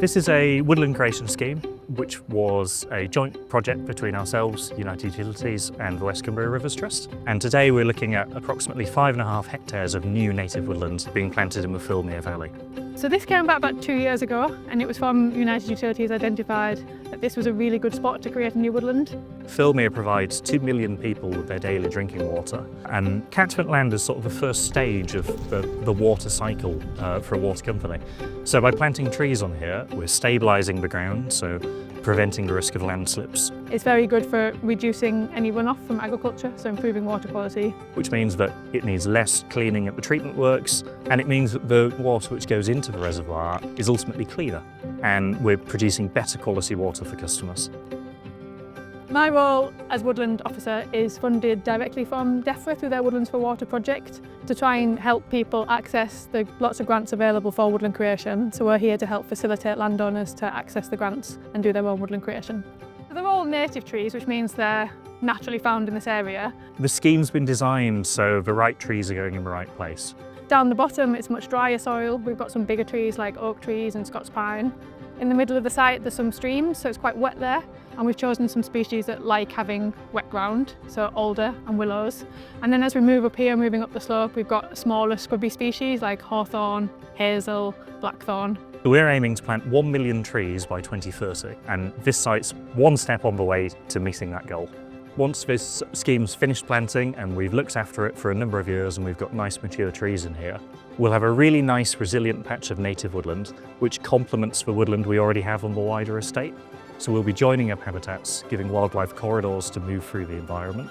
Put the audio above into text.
This is a woodland creation scheme, which was a joint project between ourselves, United Utilities and the West Cumbria Rivers Trust. And today we're looking at approximately 5.5 hectares of new native woodlands being planted in the Thirlmere Valley. So this came about 2 years ago, and it was from United Utilities identified that this was a really good spot to create a new woodland. Thirlmere provides 2 million people with their daily drinking water, and catchment land is sort of the first stage of the water cycle for a water company. So by planting trees on here, we're stabilising the ground, so preventing the risk of landslips. It's very good for reducing any runoff from agriculture, so improving water quality. Which means that it needs less cleaning at the treatment works, and it means that the water which goes into the reservoir is ultimately cleaner, and we're producing better quality water for customers. My role as Woodland Officer is funded directly from DEFRA through their Woodlands for Water project to try and help people access the lots of grants available for woodland creation. So we're here to help facilitate landowners to access the grants and do their own woodland creation. They're all native trees, which means they're naturally found in this area. The scheme's been designed so the right trees are going in the right place. Down the bottom, it's much drier soil. We've got some bigger trees like oak trees and Scots pine. In the middle of the site, there's some streams, so it's quite wet there. And we've chosen some species that like having wet ground, so alder and willows. And then as we move up here, moving up the slope, we've got smaller scrubby species like hawthorn, hazel, blackthorn. We're aiming to plant 1 million trees by 2030, and this site's one step on the way to meeting that goal. Once this scheme's finished planting and we've looked after it for a number of years and we've got nice mature trees in here, we'll have a really nice resilient patch of native woodland which complements the woodland we already have on the wider estate. So we'll be joining up habitats, giving wildlife corridors to move through the environment.